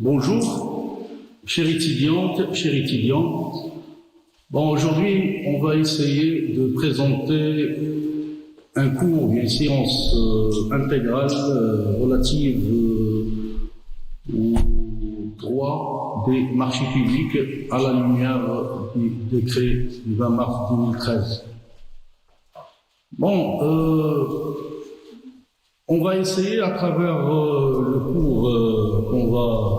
Bonjour, chères étudiantes, chers étudiants. Bon, aujourd'hui, on va essayer de présenter un cours, une séance intégrale relative au droit des marchés publics à la lumière du décret du 20 mars 2013. Bon, on va essayer à travers le cours qu'on va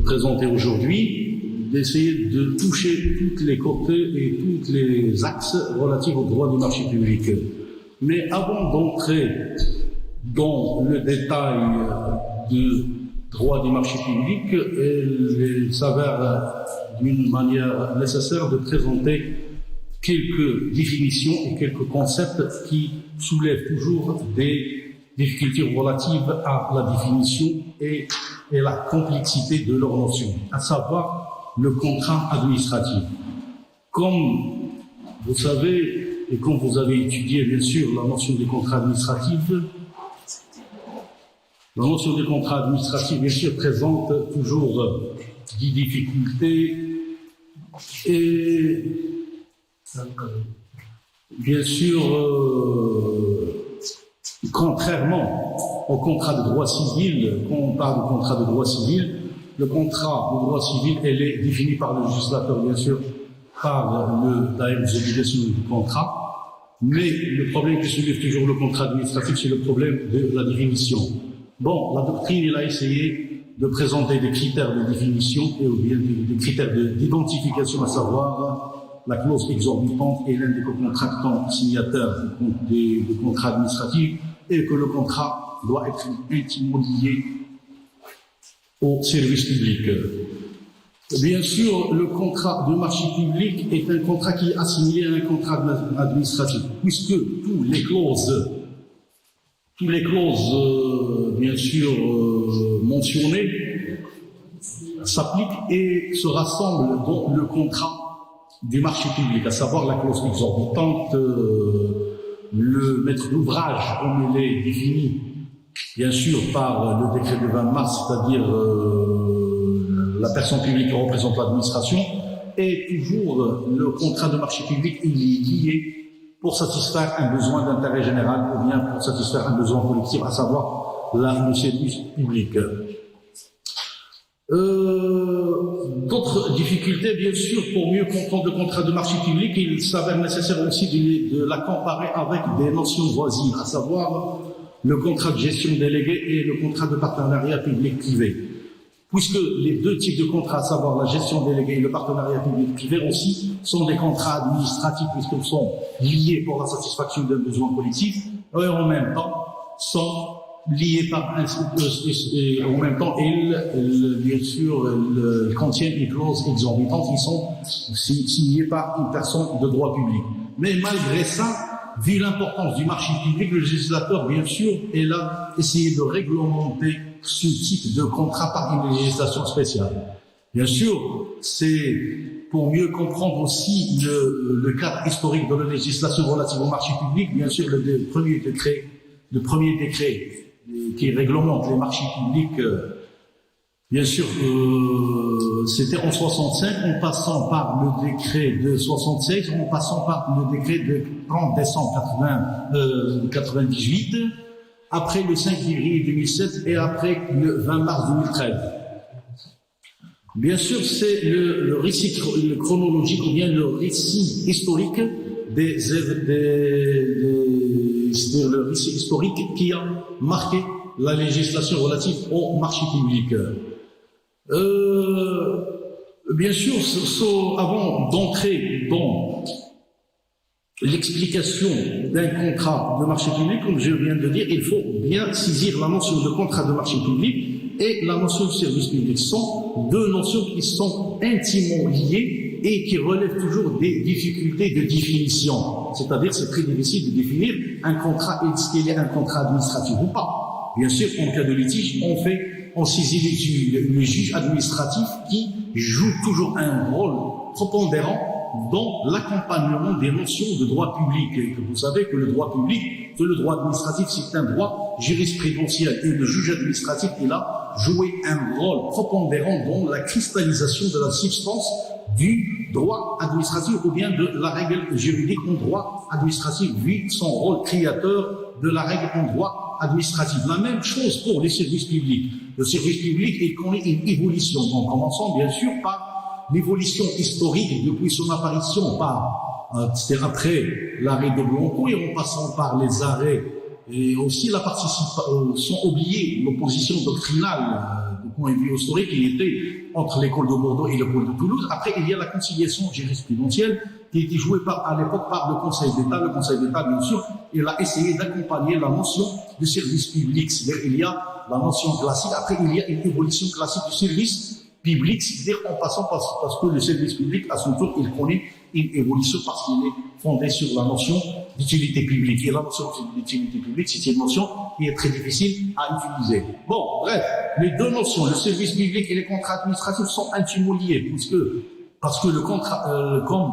présenter aujourd'hui d'essayer de toucher toutes les côtés et tous les axes relatifs au droit du marché public. Mais avant d'entrer dans le détail du droit du marché public, il s'avère d'une manière nécessaire de présenter quelques définitions et quelques concepts qui soulèvent toujours des difficultés relatives à la définition et la complexité de leur notion, à savoir le contrat administratif. Comme vous savez, et comme vous avez étudié bien sûr la notion des contrats administratifs, la notion des contrats administratifs bien sûr présente toujours des difficultés et bien sûr, contrairement au contrat de droit civil, quand on parle de contrat de droit civil, le contrat de droit civil, elle est défini par le législateur, bien sûr, par les obligations du contrat, mais le problème qui soulève toujours le contrat administratif, c'est le problème de la définition. Bon, la doctrine, elle a essayé de présenter des critères de définition et ou bien des critères d'identification, à savoir la clause exorbitante et l'un des co-contractants signataires des contrats administratifs, et que le contrat doit être intimement lié au service public. Bien sûr, le contrat de marché public est un contrat qui est assimilé à un contrat administratif, puisque toutes les clauses bien sûr mentionnées s'appliquent et se rassemblent dans le contrat du marché public, à savoir la clause exorbitante, le maître d'ouvrage, comme il est défini, bien sûr, par le décret du 20 mars, c'est-à-dire la personne publique qui représente l'administration, et toujours le contrat de marché public, il est lié pour satisfaire un besoin d'intérêt général ou bien pour satisfaire un besoin collectif, à savoir le service public. D'autres difficultés, bien sûr, pour mieux comprendre le contrat de marché public, il s'avère nécessaire aussi de la comparer avec des notions voisines, à savoir le contrat de gestion déléguée et le contrat de partenariat public-privé. Puisque les deux types de contrats, à savoir la gestion déléguée et le partenariat public-privé aussi, sont des contrats administratifs puisqu'ils sont liés pour la satisfaction d'un besoin collectif et en même temps sont liés par et en même temps, bien sûr, ils contiennent des clauses exorbitantes qui sont signées par une personne de droit public. Mais malgré ça, vu l'importance du marché public, le législateur, bien sûr, est là, essayé de réglementer ce type de contrat par une législation spéciale. Bien sûr, c'est pour mieux comprendre aussi le cadre historique de la législation relative au marché public, bien sûr, le premier décret qui réglemente les marchés publics, bien sûr, c'était en 65, en passant par le décret de 76, en passant par le décret de 30 décembre 98, après le 5 février 2007 et après le 20 mars 2013. Bien sûr, c'est le récit chronologique ou bien le récit historique le récit historique qui a marqué la législation relative au marché public. Bien sûr, avant d'entrer dans l'explication d'un contrat de marché public, comme je viens de dire, il faut bien saisir la notion de contrat de marché public et la notion de service public. Ce sont deux notions qui sont intimement liées et qui relèvent toujours des difficultés de définition. C'est-à-dire, c'est très difficile de définir un contrat, est-ce qu'il est un contrat administratif ou pas. Bien sûr, en cas de litige, on saisit le juge administratif qui joue toujours un rôle prépondérant dans l'accompagnement des notions de droit public. Et que vous savez que le droit public, que le droit administratif, c'est un droit jurisprudentiel. Et le juge administratif est là joué un rôle prépondérant dans la cristallisation de la substance du droit administratif ou bien de la règle juridique en droit administratif, vu son rôle créateur de la règle en droit administratif. La même chose pour les services publics. Le service public, il connaît une évolution. En commençant bien sûr par l'évolution historique depuis son apparition, c'est-à-dire après l'arrêt de Blanco et en passant par les arrêts et aussi la participation, sans oublier l'opposition doctrinale du point de vue historique qui était entre l'école de Bordeaux et l'école de Toulouse. Après, il y a la conciliation jurisprudentielle qui a été jouée à l'époque par le Conseil d'État. Le Conseil d'État, bien sûr, il a essayé d'accompagner la notion du service public. C'est-à-dire, il y a la notion classique. Après, il y a une évolution classique du service public, c'est-à-dire en passant parce que le service public, à son tour, il connaît une évolution parce qu'il est fondé sur la notion d'utilité publique. Et la notion d'utilité publique, c'est une notion qui est très difficile à utiliser. Bon, bref, les deux notions, le service public et les contrats administratifs, sont intimement liés, parce que le contrat, comme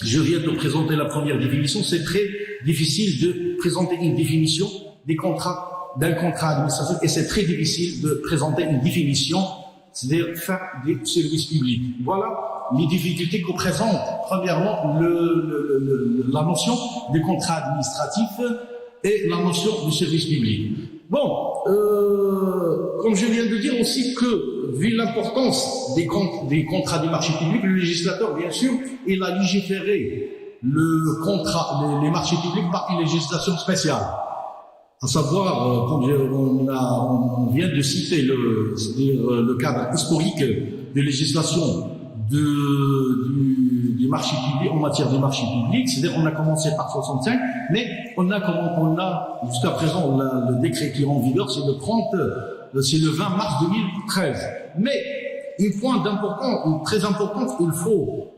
je viens de présenter la première définition, c'est très difficile de présenter une définition d'un contrat administratif, et c'est très difficile de présenter une définition, c'est-à-dire faire des services publics. Voilà les difficultés que présente, premièrement, la notion du contrat administratif et la notion du service public. Bon, comme je viens de dire aussi que, vu l'importance des contrats du marché public, le législateur, bien sûr, il a légiféré les marchés publics par une législation spéciale. À savoir, comme on vient de citer le cadre historique de législation du marché public, en matière de marché public, c'est-à-dire on a commencé par 65, mais on a jusqu'à présent le décret qui est en vigueur, c'est le 20 mars 2013. Mais un point très important, il faut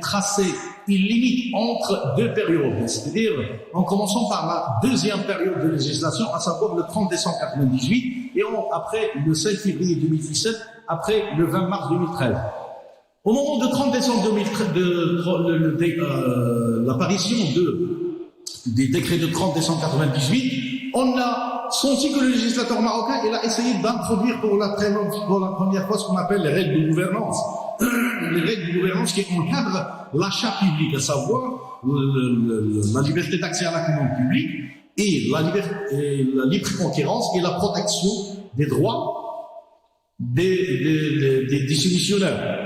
tracer une limite entre deux périodes, c'est-à-dire en commençant par la deuxième période de législation, à savoir le 30 décembre 98 et après le 5 février 2017, après le 20 mars 2013. Au moment de 30 décembre 2013, l'apparition des décrets de 30 décembre 98, on a senti que le législateur marocain, il a essayé d'introduire pour la première fois ce qu'on appelle les règles de gouvernance. Les règles de gouvernance qui encadrent l'achat public, à savoir la liberté d'accès à la commande publique et la libre concurrence et la protection des droits des soumissionnaires.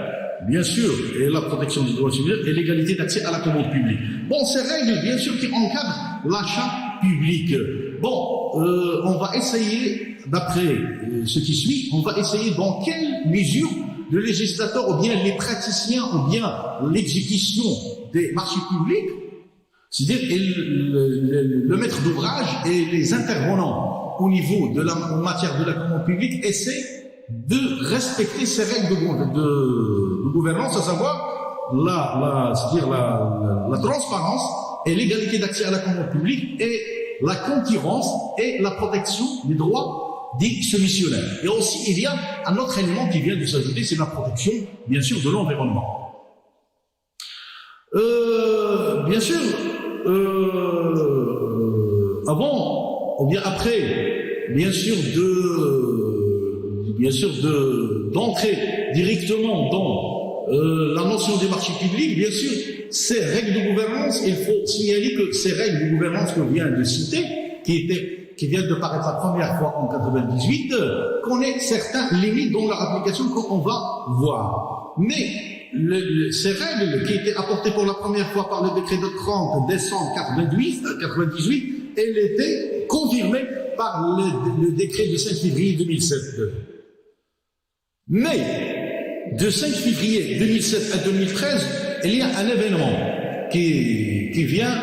Bien sûr, et la protection des droits soumissionnaires et l'égalité d'accès à la commande publique. Bon, ces règles, bien sûr, qui encadrent l'achat public. Bon, on va essayer, d'après ce qui suit, on va essayer dans quelle mesure le législateur ou bien les praticiens ou bien l'exécution des marchés publics, c'est-à-dire le maître d'ouvrage et les intervenants au niveau en matière de la commande publique essaient de respecter ces règles de gouvernance, à savoir la transparence et l'égalité d'accès à la commande publique et la concurrence et la protection des droits des soumissionnaires. Et aussi, il y a un autre élément qui vient de s'ajouter, c'est la protection, bien sûr, de l'environnement. Bien sûr, avant, ou bien après, bien sûr, d'entrer directement dans la notion des marchés publics, bien sûr, ces règles de gouvernance, il faut signaler que ces règles de gouvernance qu'on vient de citer, qui viennent de paraître la première fois en 98, connaît certaines limites dans leur application qu'on va voir. Mais ces règles qui étaient apportées pour la première fois par le décret de 30 décembre 98, elles étaient confirmées par le décret du 5 février 2007. Mais de 5 février 2007 à 2013, il y a un événement qui vient.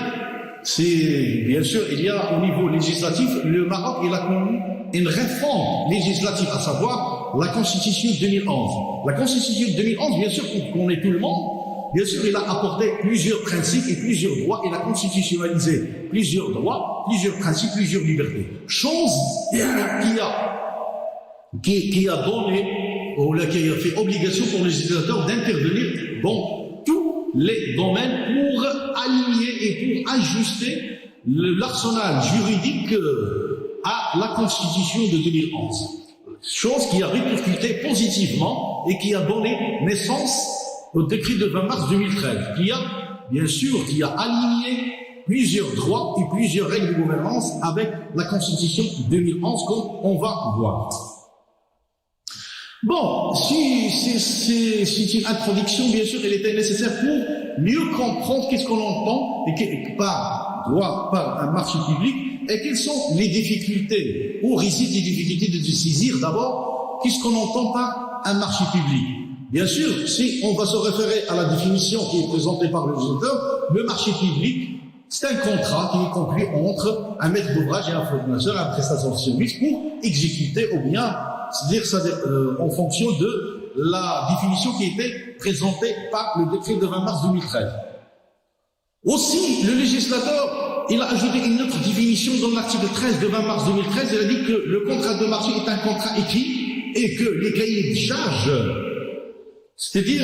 C'est, bien sûr, il y a au niveau législatif, le Maroc, il a connu une réforme législative, à savoir la Constitution 2011. La Constitution 2011, bien sûr, qu'on connaît tout le monde, bien sûr, il a apporté plusieurs principes et plusieurs droits, il a constitutionnalisé plusieurs droits, plusieurs principes, plusieurs libertés. Chose qui a donné, ou qui a fait obligation pour les législateurs d'intervenir dans les domaines pour aligner et pour ajuster l'arsenal juridique à la Constitution de 2011. Chose qui a répercuté positivement et qui a donné naissance au décret de 20 mars 2013, qui a, bien sûr, qui a aligné plusieurs droits et plusieurs règles de gouvernance avec la Constitution de 2011, comme on va voir. Bon, c'est une introduction, bien sûr, elle était nécessaire pour mieux comprendre qu'est-ce qu'on entend par droit, par un marché public, et quelles sont les difficultés, où résident les difficultés de saisir d'abord, qu'est-ce qu'on entend par un marché public. Bien sûr, si on va se référer à la définition qui est présentée par le législateur, le marché public, c'est un contrat qui est conclu entre un maître d'ouvrage et un fournisseur, un prestataire de service pour exécuter ou bien, c'est-à-dire en fonction de la définition qui était présentée par le décret de 20 mars 2013. Aussi, le législateur, il a ajouté une autre définition dans l'article 13 de 20 mars 2013. Il a dit que le contrat de marché est un contrat écrit et que les cahiers de charges, c'est-à-dire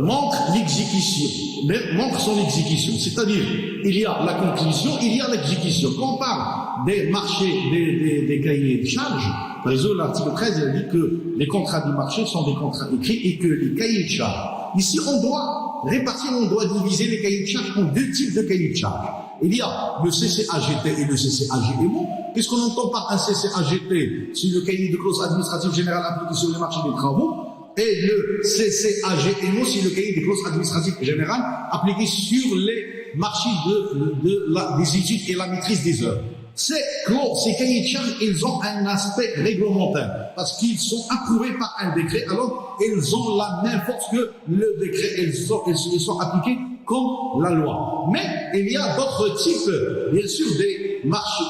manquent l'exécution, manquent son exécution. C'est-à-dire, il y a la conclusion, il y a l'exécution. Quand on parle des marchés, des cahiers de charges, par exemple, l'article 13, il a dit que les contrats du marché sont des contrats écrits et que les cahiers de charges. Ici, on doit répartir, on doit diviser les cahiers de charges en deux types de cahiers de charges. Il y a le CCAGT et le CCAGMO. Qu'est-ce qu'on entend par un CCAGT? C'est le cahier de clause administrative générale appliqué sur le marché des travaux. Et le CCAGMO, c'est le cahier des clauses administratives générales appliqué sur les marchés des études et la maîtrise des œuvres. Ces cahiers de charges, ils ont un aspect réglementaire parce qu'ils sont approuvés par un décret, alors ils ont la même force que le décret, ils sont appliqués comme la loi. Mais il y a d'autres types, bien sûr, des marchés,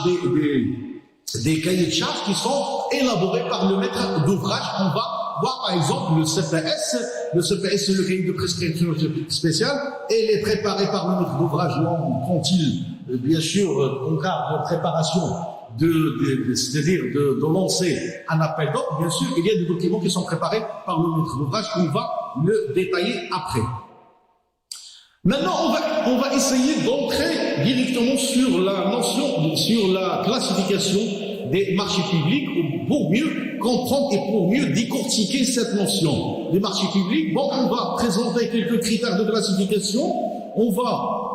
des cahiers de charges qui sont élaborés par le maître d'ouvrage. On va voir par exemple le CPS. Le CPS, c'est le cahier de prescription spéciale, et il est préparé par le maître d'ouvrage quand il, bien sûr, en cas de préparation c'est-à-dire de lancer un appel d'offres. Bien sûr, il y a des documents qui sont préparés par le maître d'ouvrage qu'on va le détailler après. Maintenant, on va essayer d'entrer directement sur la notion, sur la classification des marchés publics pour mieux comprendre et pour mieux décortiquer cette notion des marchés publics. Bon, on va présenter quelques critères de classification. On va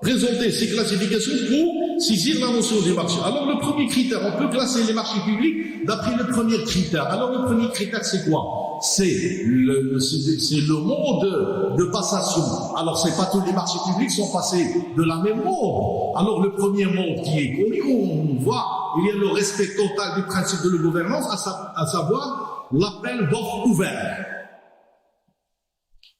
présenter ces classifications pour saisir la notion des marchés. Alors, le premier critère, on peut classer les marchés publics d'après le premier critère. Alors, le premier critère, c'est quoi? C'est le mode de passation. Alors, c'est pas tous les marchés publics sont passés de la même mode. Alors, le premier mode qui est connu, on voit, il y a le respect total du principe de la gouvernance, à savoir l'appel d'offres ouvert.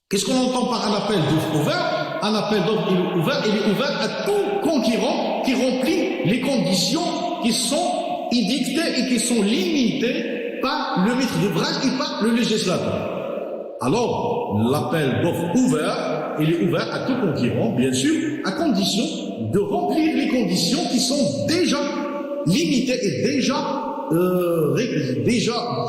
Qu'est-ce qu'on entend par un appel d'offres ouvert? Un appel d'offres ouvert, il est ouvert à tout concurrent qui remplit les conditions qui sont édictées et qui sont limitées par le maître d'ouvrage et par le législateur. Alors, l'appel d'offres ouvert, il est ouvert à tout concurrent, bien sûr, à condition de remplir les conditions qui sont déjà limitées et déjà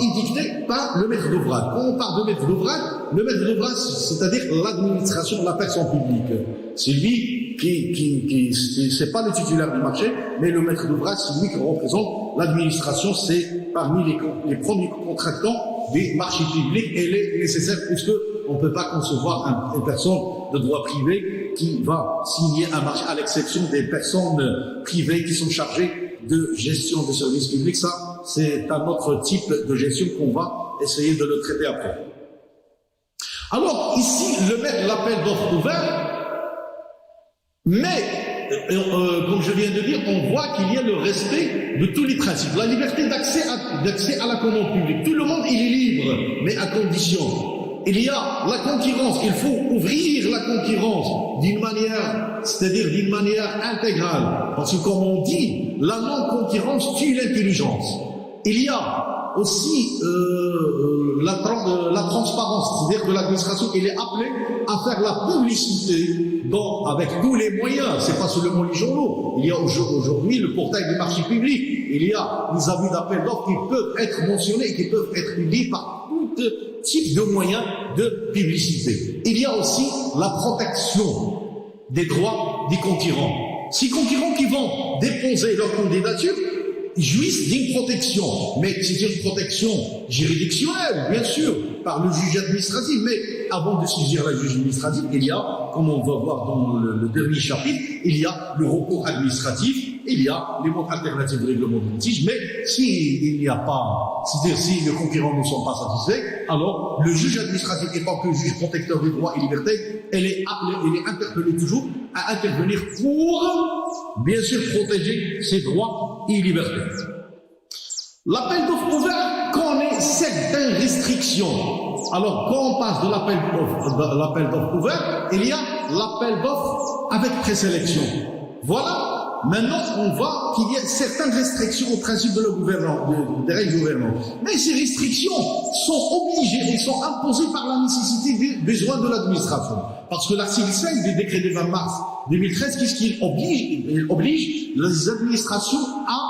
édictées par le maître d'ouvrage. Quand on parle de maître d'ouvrage, le maître d'ouvrage, c'est-à-dire l'administration de la personne publique. C'est lui c'est pas le titulaire du marché, mais le maître d'ouvrage, c'est lui qui représente l'administration. C'est parmi les premiers contractants des marchés publics. Elle est nécessaire puisque on ne peut pas concevoir une personne de droit privé qui va signer un marché, à l'exception des personnes privées qui sont chargées de gestion des services publics. Ça, c'est un autre type de gestion qu'on va essayer de le traiter après. Alors, ici, l'appel d'offres ouvert, mais, comme je viens de dire, on voit qu'il y a le respect de tous les principes. La liberté d'accès à la commande publique. Tout le monde, il est libre, mais à condition. Il y a la concurrence, il faut ouvrir la concurrence d'une manière, c'est-à-dire d'une manière intégrale. Parce que comme on dit, la non-concurrence tue l'intelligence. Il y a aussi la transparence, c'est-à-dire que l'administration, elle est appelée à faire la publicité avec tous les moyens. C'est pas seulement les journaux. Il y a aujourd'hui le portail du marché public. Il y a les avis d'appel d'offres qui peuvent être mentionnés et qui peuvent être publiés par tout type de moyens de publicité. Il y a aussi la protection des droits des concurrents. Ces concurrents qui vont déposer leur candidature, jouissent d'une protection, mais c'est une protection juridictionnelle, bien sûr, par le juge administratif. Mais avant de saisir la juge administrative, il y a, comme on va voir dans le dernier chapitre, il y a le recours administratif, il y a les modes alternatifs de règlement de litige. Mais s'il n'y a pas, c'est-à-dire si les concurrents ne sont pas satisfaits, alors le juge administratif, étant que juge protecteur des droits et libertés, elle est interpellée toujours à intervenir pour, bien sûr, protéger ses droits et libertés. L'appel d'offres ouvert connaît certaines restrictions. Alors, quand on passe de l'appel d'offres ouvert, il y a l'appel d'offres avec présélection. Voilà. Maintenant, on voit qu'il y a certaines restrictions au principe de des règles gouvernantes. Mais ces restrictions sont obligées et sont imposées par la nécessité des besoins de l'administration. Parce que l'article 5 du décret du 20 mars 2013, qu'est-ce qu'il oblige? Il oblige les administrations à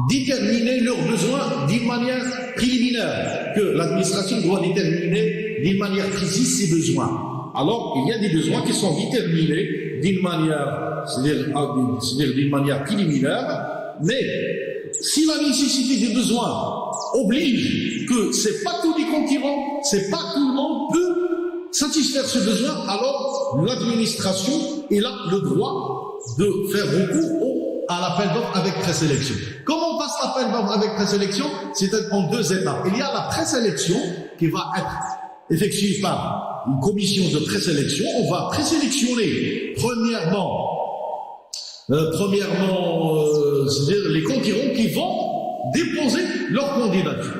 déterminer leurs besoins d'une manière préliminaire, que l'administration doit déterminer d'une manière précise ses besoins. Alors, il y a des besoins qui sont déterminés d'une manière, c'est-à-dire d'une manière préliminaire, mais si la nécessité des besoins oblige que c'est pas tous les concurrents, c'est pas tout le monde peut satisfaire ce besoin, alors l'administration a le droit de faire recours à l'appel d'offres avec présélection. Comment on passe l'appel d'offres avec présélection? C'est en deux étapes. Il y a la présélection qui va être effectuée par une commission de présélection. On va présélectionner premièrement, c'est-à-dire les concurrents qui vont déposer leur candidature.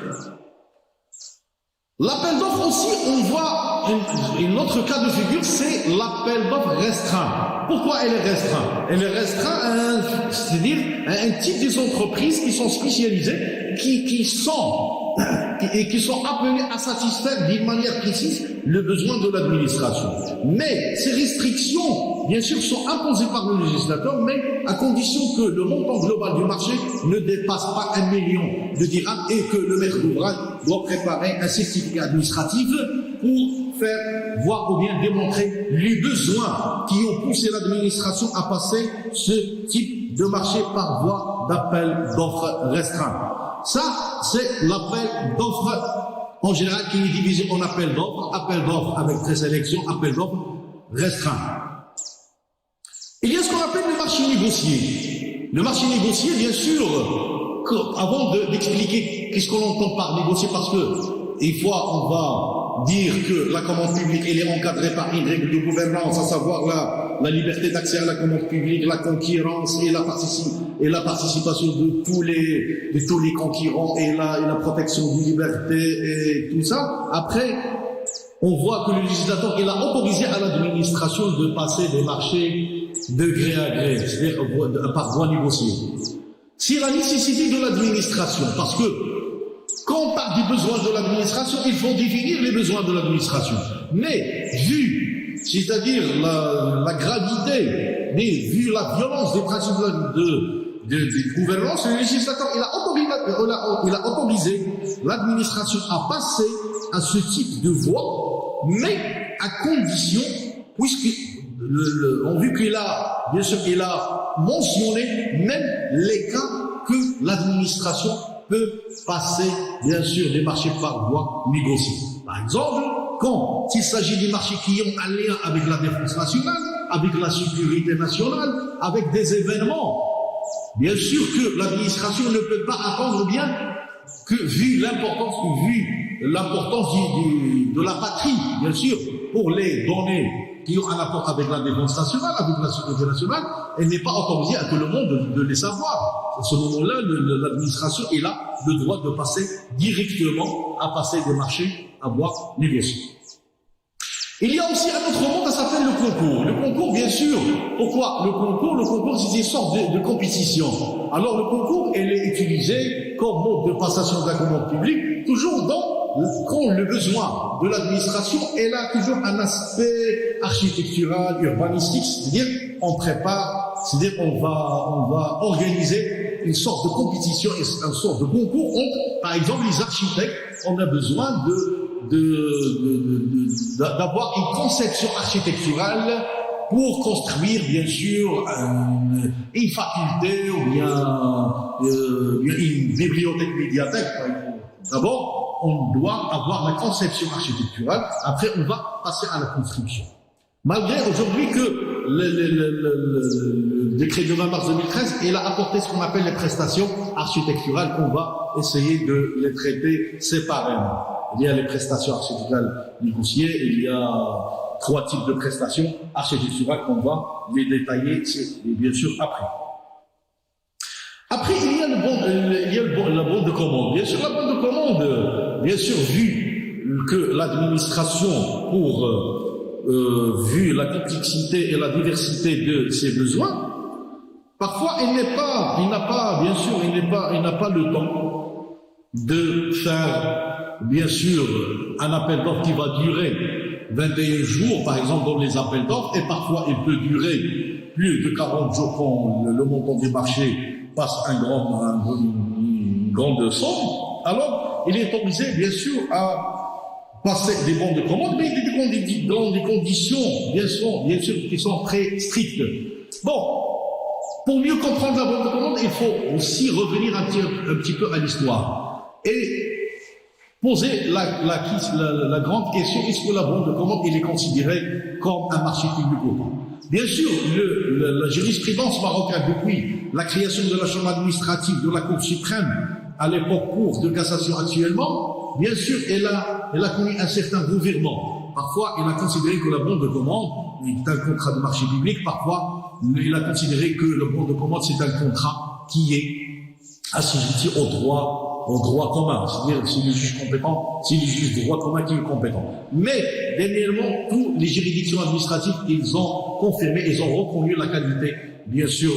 L'appel d'offres aussi, on voit un autre cas de figure, c'est l'appel d'offres restreint. Pourquoi elle est restreinte? Elle est restreinte à un type des entreprises qui sont spécialisées, qui sont appelées à satisfaire d'une manière précise le besoin de l'administration. Mais ces restrictions, bien sûr, sont imposées par le législateur, mais à condition que le montant global du marché ne dépasse pas 1 million de dirhams et que le maître d'ouvrage doit préparer un certificat administratif pour faire voir ou bien démontrer les besoins qui ont poussé l'administration à passer ce type de marché par voie d'appel d'offres restreint. Ça, c'est l'appel d'offres en général qui est divisé en appel d'offres avec présélection, appel d'offres restreint. Il y a ce qu'on appelle le marché négocié. Le marché négocié, bien sûr, avant d'expliquer qu'est-ce qu'on entend par négocier, parce que une fois on va dire que la commande publique elle est encadrée par une règle de gouvernance, à savoir la liberté d'accès à la commande publique, la concurrence et la participation de tous les concurrents et la protection des libertés et tout ça. Après, on voit que le législateur il a autorisé à l'administration de passer des marchés de gré à gré, c'est-à-dire par voie négociée. C'est la nécessité de l'administration, parce que quand on parle des besoins de l'administration, il faut définir les besoins de l'administration. Mais c'est-à-dire la gravité, vu la violence des principes de gouvernance, le législateur il a autorisé l'administration à passer à ce type de voie, mais à condition, vu qu'il a, bien sûr, il a mentionné même les cas que l'administration peut passer, bien sûr, des marchés par voie négociée. Par exemple, quand il s'agit des marchés qui ont un lien avec la défense nationale, avec la sécurité nationale, avec des événements, bien sûr que l'administration ne peut pas attendre bien que, vu l'importance de la patrie, bien sûr, pour les données qui ont un rapport avec la défense nationale, avec la sécurité nationale, elle n'est pas autorisée à tout le monde de les savoir. À ce moment-là, l'administration est là, le droit de passer directement à passer des marchés à voie négociée. Il y a aussi un autre monde, ça s'appelle le concours. Le concours, bien sûr. Pourquoi le concours? Le concours, c'est une sorte de compétition. Alors, le concours, elle est utilisé comme mode de passation de la commande publique, toujours quand le besoin de l'administration, elle a toujours un aspect architectural, urbanistique, c'est-à-dire on prépare, c'est-à-dire on va organiser une sorte de compétition, une sorte de concours entre, par exemple, les architectes. On a besoin d'avoir une conception architecturale pour construire, bien sûr, une faculté ou bien une bibliothèque, médiathèque, par exemple. D'abord, on doit avoir la conception architecturale, après on va passer à la construction. Malgré aujourd'hui que le décret de 20 mars 2013, il a apporté ce qu'on appelle les prestations architecturales qu'on va essayer de les traiter séparément. Il y a les prestations architecturales négociées, il y a 3 types de prestations architecturales qu'on va les détailler, bien sûr, après. Après, il y a la bande de commande. Bien sûr, la bande de commande, bien sûr, vu que l'administration, vu la complexité et la diversité de ses besoins, parfois il n'a pas le temps de faire, bien sûr, un appel d'offres qui va durer 21 jours, par exemple, dans les appels d'offres, et parfois il peut durer plus de 40 jours quand le montant des marchés passe une grande somme. Alors, il est obligé, bien sûr, à passer des bons de commande, mais dans des conditions, bien sûr, qui sont très strictes. Bon, pour mieux comprendre la bande de commande, il faut aussi revenir un petit peu à l'histoire et poser la grande question: est-ce que la bande de commande est considérée comme un marché public ou pas? Bien sûr, la jurisprudence marocaine, depuis la création de la Chambre administrative de la Cour suprême, à l'époque Cour de cassation actuellement, bien sûr, elle a connu un certain revirement. Parfois, elle a considéré que la bande de commande est un contrat de marché public. Parfois, elle a considéré que la bande de commande, c'est un contrat qui est assujetti au droit commun. C'est-à-dire, c'est le juge compétent, c'est le juge de droit commun qui est compétent. Mais, dernièrement, toutes les juridictions administratives, ils ont confirmé, ils ont reconnu la qualité, bien sûr,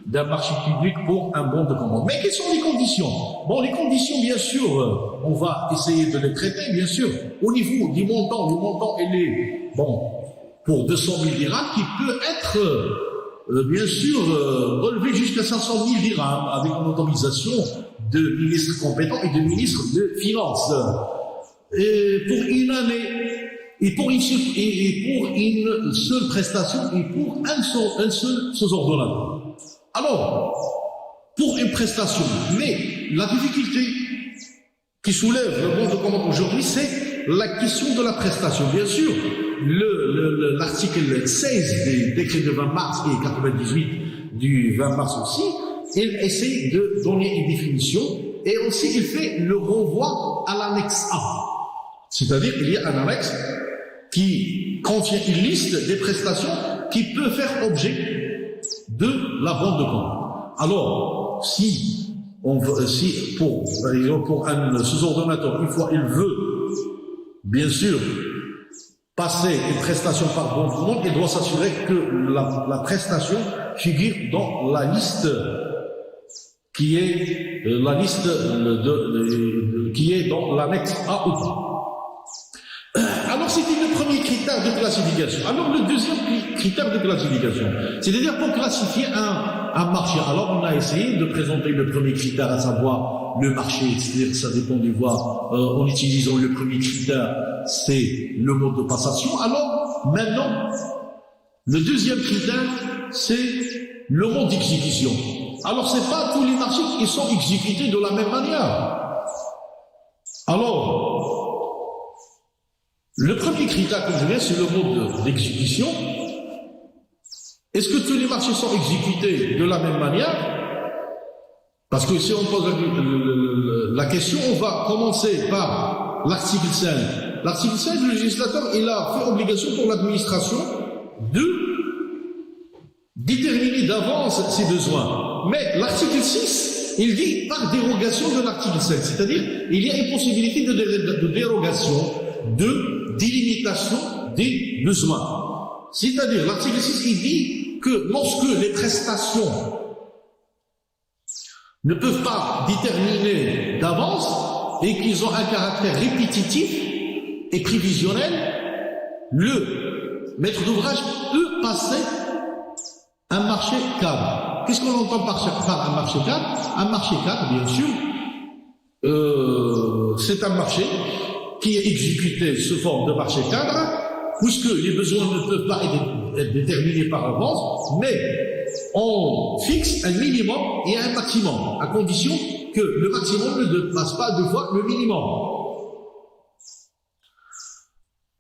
d'un marché public pour un bon de commande. Mais quelles sont les conditions? Bon, les conditions, bien sûr, on va essayer de les traiter, bien sûr. Au niveau du montant, le montant, il est, bon, pour 200 000 dirhams, qui peut être, bien sûr, relevé jusqu'à 500 000 dirhams, avec une autorisation de ministre compétent et de ministre de Finances. Et pour une année, et pour une seule prestation, et pour un seul sous-ordonnateur. Alors, pour une prestation, mais la difficulté qui soulève le bon de commande aujourd'hui, c'est la question de la prestation. Bien sûr, l'article 16 des décrets de 20 mars et 98 du 20 mars aussi, il essaie de donner une définition et aussi il fait le renvoi à l'annexe A. C'est-à-dire qu'il y a un annexe qui contient une liste des prestations qui peut faire objet de la bande de commande. Alors, par exemple, pour un sous-ordonnateur, une fois il veut, bien sûr, passer une prestation par bande de commande, il doit s'assurer que la prestation figure dans la liste qui est qui est dans l'annexe A ou pas. Alors, c'était le premier critère de classification. Alors, le deuxième critère de classification, c'est-à-dire pour classifier un marché. Alors, on a essayé de présenter le premier critère, à savoir le marché, c'est-à-dire ça dépend du voir, en utilisant le premier critère, c'est le mode de passation. Alors, maintenant, le deuxième critère, c'est le mode d'exécution. Alors, c'est pas tous les marchés qui sont exécutés de la même manière. Alors, le premier critère, comme je viens, c'est le mode d'exécution. Est-ce que tous les marchés sont exécutés de la même manière? Parce que si on pose la question, on va commencer par l'article 5. L'article 5, le législateur, il a fait obligation pour l'administration de déterminer d'avance ses besoins. Mais l'article 6, il dit par dérogation de l'article 5. C'est-à-dire, il y a une possibilité de dérogation, de délimitation des besoins. C'est-à-dire, l'article 6, il dit que lorsque les prestations ne peuvent pas déterminer d'avance et qu'ils ont un caractère répétitif et prévisionnel, le maître d'ouvrage peut passer un marché cadre. Qu'est-ce qu'on entend par un marché cadre? Un marché cadre, bien sûr, c'est un marché qui est exécuté sous forme de marché cadre puisque les besoins ne peuvent pas être déterminés par avance, mais on fixe un minimum et un maximum, à condition que le maximum ne dépasse pas 2 fois le minimum.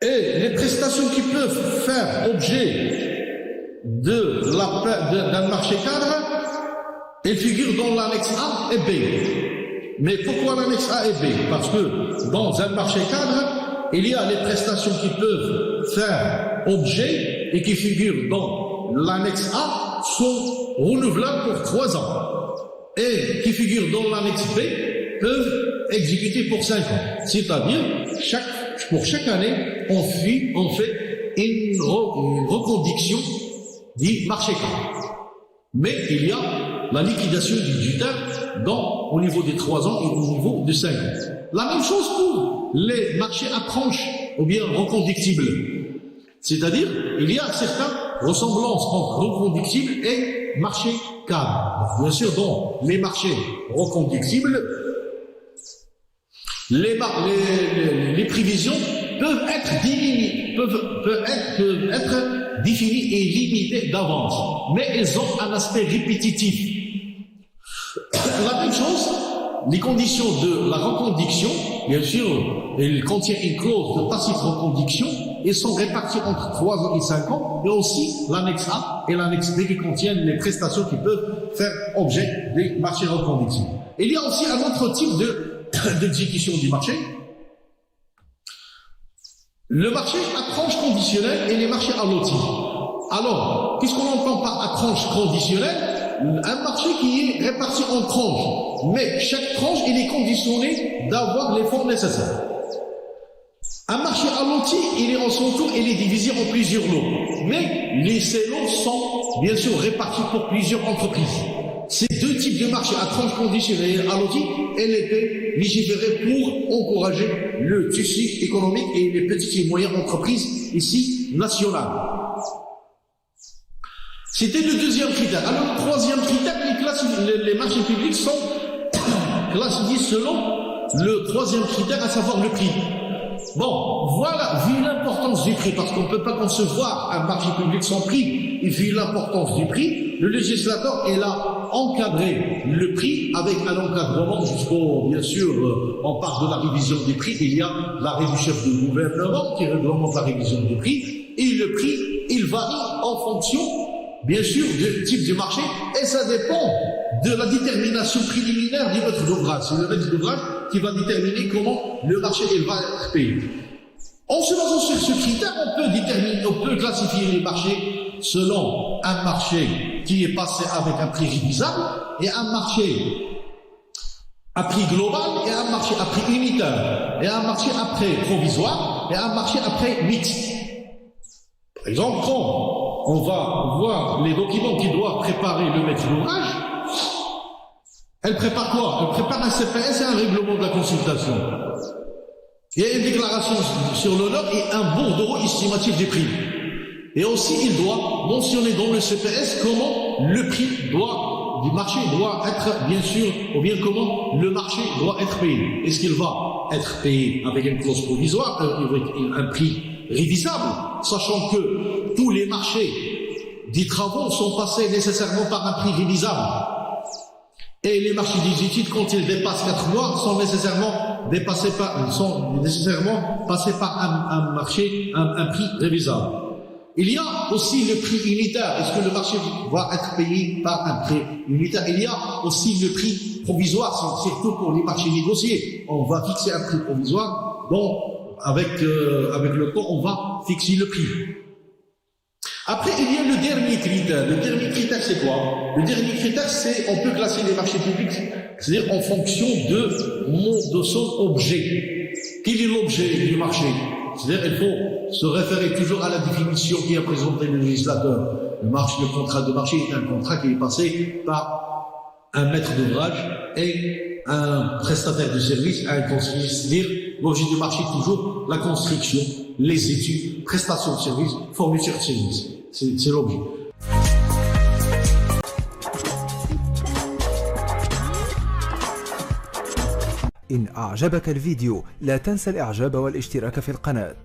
Et les prestations qui peuvent faire objet d'un marché cadre, elles figurent dans l'annexe A et B. Mais pourquoi l'annexe A et B? Parce que dans un marché cadre, il y a les prestations qui peuvent faire objet et qui figurent dans l'annexe A sont renouvelables pour 3 ans. Et qui figurent dans l'annexe B peuvent exécuter pour 5 ans. C'est-à-dire, pour chaque année, on fait une reconduction du marché cadre. Mais il y a la liquidation du budget au niveau des 3 ans et au niveau de 5 ans. La même chose pour les marchés à tranches ou bien reconductibles. C'est-à-dire, il y a certaines ressemblances entre reconductibles et marché cadre. Bien sûr, dans les marchés reconductibles, les prévisions peuvent être diminuées, peuvent être définies et limitées d'avance, mais elles ont un aspect répétitif. La même chose, les conditions de la reconduction, bien sûr, elles contiennent une clause de tacite reconduction, et sont réparties entre 3 ans et 5 ans, mais aussi l'annexe A et l'annexe B qui contiennent les prestations qui peuvent faire objet des marchés reconductibles. Il y a aussi un autre type d'exécution du marché. Le marché à tranche conditionnelle et les marchés à lotis. Alors, qu'est-ce qu'on entend par à tranche conditionnelle? Un marché qui est réparti en tranches, mais chaque tranche il est conditionné d'avoir les fonds nécessaires. Un marché à lotis, il est en son tour, il est divisé en plusieurs lots, mais ces lots sont bien sûr répartis pour plusieurs entreprises. Ces 2 types de marchés à tranche conditionnelle et à lotis, elles étaient légiférées pour encourager le tissu économique et les petites et moyennes entreprises ici nationales. C'était le 2e critère. Alors, le 3e critère, les marchés publics sont classifiés selon le 3e critère, à savoir le prix. Bon, voilà, vu l'importance du prix, parce qu'on ne peut pas concevoir un marché public sans prix, et vu l'importance du prix, le législateur, il a encadré le prix avec un encadrement jusqu'au, bien sûr, on parle de la révision des prix, il y a l'arrêt du chef de gouvernement qui réglemente la révision des prix, et le prix, il varie en fonction bien sûr, du type de marché, et ça dépend de la détermination préliminaire du maître d'ouvrage. C'est le maître d'ouvrage qui va déterminer comment le marché va être payé. En se basant sur ce critère, on peut classifier les marchés selon un marché qui est passé avec un prix révisable, et un marché à prix global, et un marché à prix unitaire, et un marché à prix provisoire, et un marché à prix mixte. Par exemple, quand on va voir les documents qui doivent préparer le maître d'ouvrage, elle prépare quoi? Elle prépare un CPS et un règlement de la consultation. Il y a une déclaration sur l'honneur et un bordereau estimatif des prix. Et aussi, il doit mentionner dans le CPS comment le prix du marché doit être, bien sûr, ou bien comment le marché doit être payé. Est-ce qu'il va être payé avec une clause provisoire, avec un prix révisable, sachant que tous les marchés des travaux sont passés nécessairement par un prix révisable. Et les marchés des études, quand ils dépassent 4 mois, sont nécessairement passés par un prix révisable. Il y a aussi le prix unitaire. Est-ce que le marché va être payé par un prix unitaire? Il y a aussi le prix provisoire, surtout pour les marchés négociés. On va fixer un prix provisoire, donc avec le temps, on va fixer le prix. Après, il y a le dernier critère. Le dernier critère, c'est quoi? Le dernier critère, c'est, on peut classer les marchés publics, c'est-à-dire en fonction de son objet. Quel est l'objet du marché? C'est-à-dire, il faut se référer toujours à la définition qui a présenté le législateur. Le contrat de marché est un contrat qui est passé par un maître d'ouvrage et un prestataire de service, un conseiller. C'est-à-dire, l'objet du marché est toujours la construction, les études, prestations de services, fourniture de services. C'est l'objet. إن أعجبك الفيديو لا تنسى الإعجاب والاشتراك في القناة.